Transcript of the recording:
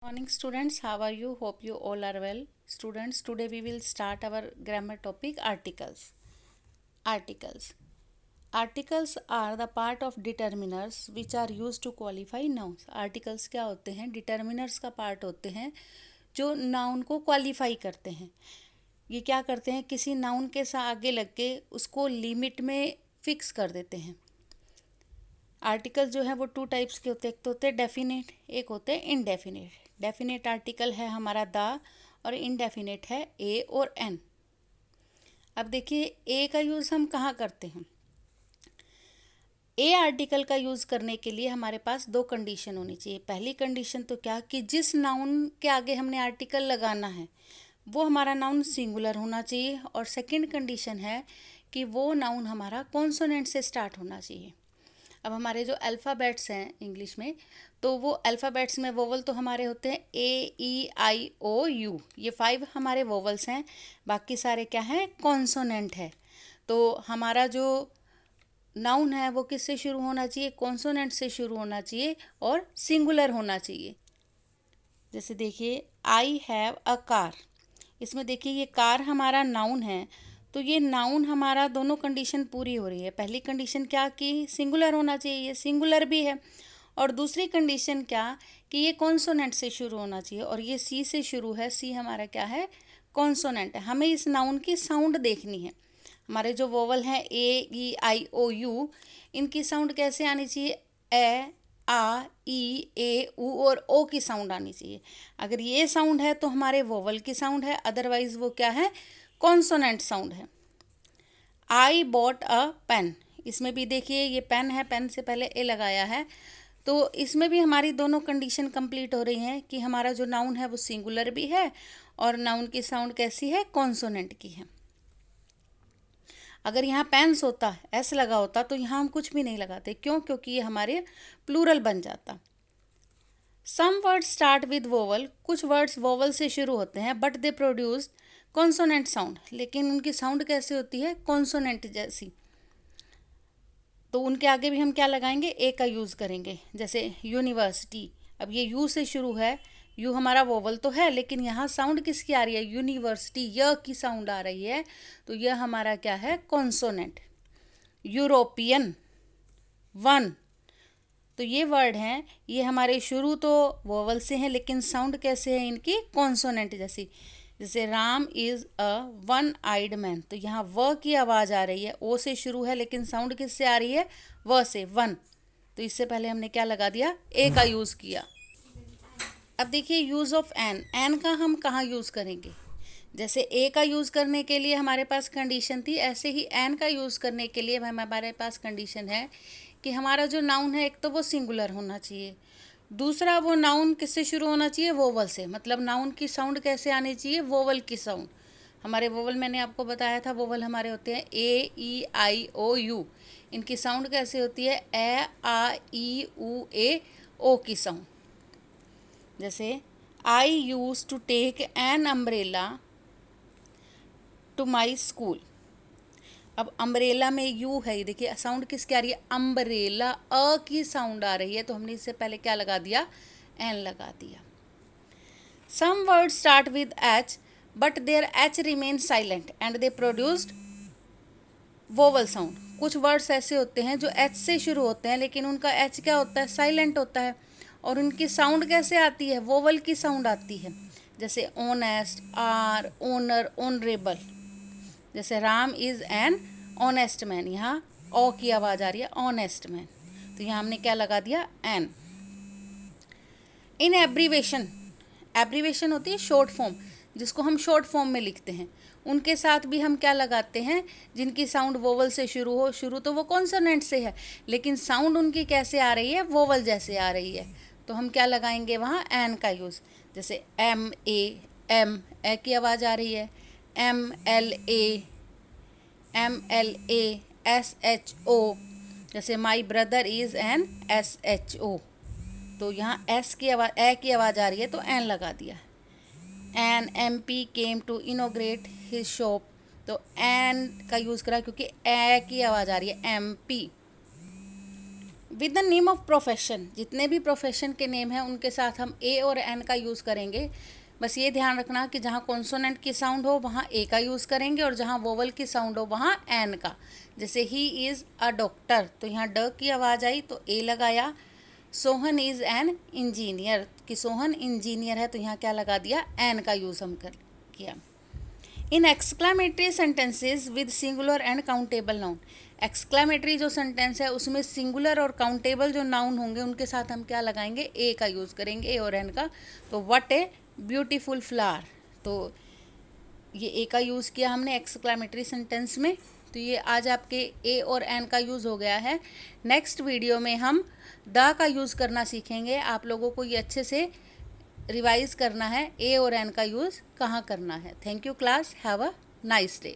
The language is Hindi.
Morning students, how are you? Hope you all are well. Students, today we will start our grammar topic articles. Articles. Articles are the part of determiners which are used to qualify nouns. Articles क्या होते हैं? Determiners का part होते हैं जो noun को qualify करते हैं. ये क्या करते हैं? किसी noun के साथ आगे लग के उसको limit में fix कर देते हैं. आर्टिकल जो है वो टू टाइप्स के होते हैं. एक तो होते हैं डेफिनेट, एक होते हैं इनडेफिनेट. डेफिनेट आर्टिकल है हमारा द और इनडेफिनेट है ए और एन. अब देखिए ए का यूज़ हम कहाँ करते हैं. ए आर्टिकल का यूज़ करने के लिए हमारे पास दो कंडीशन होनी चाहिए. पहली कंडीशन तो क्या कि जिस नाउन के आगे हमने आर्टिकल लगाना है वो हमारा नाउन सिंगुलर होना चाहिए. और सेकंड कंडीशन है कि वो नाउन हमारा कॉन्सोनेंट से स्टार्ट होना चाहिए. अब हमारे जो अल्फ़ाबेट्स हैं इंग्लिश में, तो वो अल्फ़ाबेट्स में वोवल तो हमारे होते हैं ए ई आई ओ यू. ये 5 हमारे वोवल्स हैं. बाकी सारे क्या हैं? कॉन्सोनेंट है. तो हमारा जो नाउन है वो किससे शुरू होना चाहिए? कॉन्सोनेंट से शुरू होना चाहिए और सिंगुलर होना चाहिए. जैसे देखिए आई हैव अ कार. इसमें देखिए ये कार हमारा नाउन है, तो ये नाउन हमारा दोनों कंडीशन पूरी हो रही है. पहली कंडीशन क्या कि सिंगुलर होना चाहिए, ये सिंगुलर भी है. और दूसरी कंडीशन क्या कि ये कॉन्सोनेंट से शुरू होना चाहिए. और ये सी से शुरू है. सी हमारा क्या है? कॉन्सोनेंट है. हमें इस नाउन की साउंड देखनी है. हमारे जो वोवल हैं ए ई आई ओ यू, इनकी साउंड कैसे आनी चाहिए? ए आ ई ए ऊ और ओ की साउंड आनी चाहिए. अगर ये साउंड है तो हमारे वोवल की साउंड है, अदरवाइज वो क्या है? कॉन्सोनेंट साउंड है. I bought a pen. इसमें भी देखिए ये पेन है, पेन से पहले ए लगाया है. तो इसमें भी हमारी दोनों कंडीशन कंप्लीट हो रही हैं कि हमारा जो नाउन है वो सिंगुलर भी है और नाउन की साउंड कैसी है? कॉन्सोनेंट की है. अगर यहाँ पेन्स होता, एस लगा होता, तो यहाँ हम कुछ भी नहीं लगाते. क्यों? क्योंकि ये हमारे प्लूरल बन जाता. Some words start with vowel. कुछ वर्ड्स वोवल से शुरू होते हैं but they produce consonant sound. लेकिन उनकी साउंड कैसे होती है? कॉन्सोनेंट जैसी. तो उनके आगे भी हम क्या लगाएंगे? ए का यूज़ करेंगे. जैसे यूनिवर्सिटी. अब ये यू से शुरू है. यू हमारा वोवल तो है, लेकिन यहाँ साउंड किसकी आ रही है? यूनिवर्सिटी, य की साउंड आ रही है. तो यह हमारा क्या है? कॉन्सोनेंट. European, one. तो ये वर्ड हैं, ये हमारे शुरू तो वोवल से हैं लेकिन साउंड कैसे है इनकी? कॉन्सोनेंट जैसी. जैसे Ram is a one eyed man. तो यहाँ व की आवाज़ आ रही है. ओ से शुरू है लेकिन साउंड किससे आ रही है? व से, वन. तो इससे पहले हमने क्या लगा दिया? ए का यूज़ किया. अब देखिए यूज़ ऑफ एन. एन का हम कहाँ यूज़ करेंगे? जैसे ए का यूज़ करने के लिए हमारे पास कंडीशन थी, ऐसे ही एन का यूज़ करने के लिए हमारे पास कंडीशन है कि हमारा जो नाउन है एक तो वो सिंगुलर होना चाहिए. दूसरा वो नाउन किससे शुरू होना चाहिए? वोवल से. मतलब नाउन की साउंड कैसे आनी चाहिए? वोवल की साउंड. हमारे वोवल मैंने आपको बताया था, वोवल हमारे होते हैं ए ई आई ओ यू. इनकी साउंड कैसे होती है? ए आ ई ऊ ए ओ की साउंड. जैसे I use to take an umbrella to my school. अब अम्ब्रेला में यू है, ये देखिए साउंड किसकी आ रही है? अम्ब्रेला, अ की साउंड आ रही है. तो हमने इससे पहले क्या लगा दिया? एन लगा दिया. Some word start with H but there H remain silent and they produced vowel sound. कुछ वर्ड्स ऐसे होते हैं जो एच से शुरू होते हैं लेकिन उनका एच क्या होता है? साइलेंट होता है. और उनकी साउंड कैसे आती है? वोवल की साउंड आती है. जैसे ऑनेस्ट, आर, ओनर, ऑनरेबल. जैसे Ram is an honest man. यहाँ ओ की आवाज़ आ रही है, ऑनेस्ट मैन. तो यहाँ हमने क्या लगा दिया? एन. इन एब्रीवेशन. एब्रीवेशन होती है शॉर्ट फॉर्म, जिसको हम शॉर्ट फॉर्म में लिखते हैं. उनके साथ भी हम क्या लगाते हैं? जिनकी साउंड वोवल से शुरू हो. शुरू तो वो कॉन्सोनेंट से है लेकिन साउंड उनकी कैसे आ रही है? वोवल जैसे आ रही है. तो हम क्या लगाएंगे वहाँ? एन का यूज़. जैसे एम ए की आवाज़ आ रही है. M L A S H O. जैसे my brother is an S H O. तो यहाँ एस की आवाज़, ए की आवाज़ आ रही है तो एन लगा दिया. An M P came to inaugurate his shop. तो एन का यूज़ करा क्योंकि ए की आवाज़ आ रही है. M P. With the name of profession, जितने भी प्रोफेशन के नेम हैं उनके साथ हम ए और एन का यूज़ करेंगे। बस ये ध्यान रखना कि जहाँ कॉन्सोनेंट की साउंड हो वहाँ ए का यूज़ करेंगे और जहाँ वोवल की साउंड हो वहाँ एन का। जैसे ही इज़ अ डॉक्टर, तो यहाँ ड की आवाज़ आई तो ए लगाया। सोहन इज़ एन इंजीनियर, कि सोहन इंजीनियर है तो यहाँ क्या लगा दिया, एन का यूज़ हम कर किया। In exclamatory sentences with singular and countable noun, exclamatory जो सेंटेंस है उसमें सिंगुलर और काउंटेबल जो नाउन होंगे उनके साथ हम क्या लगाएंगे, ए का यूज़ करेंगे, ए और एन का। तो व्हाट ए ब्यूटीफुल फ्लावर, तो ये ए का यूज़ किया हमने एक्सक्लामेटरी सेंटेंस में। तो ये आज आपके ए और एन का यूज़ हो गया है। नेक्स्ट वीडियो में हम द का यूज़ करना सीखेंगे। आप लोगों को ये अच्छे से रिवाइज करना है ए और एन का यूज़ कहाँ करना है। Thank you class, have a nice day.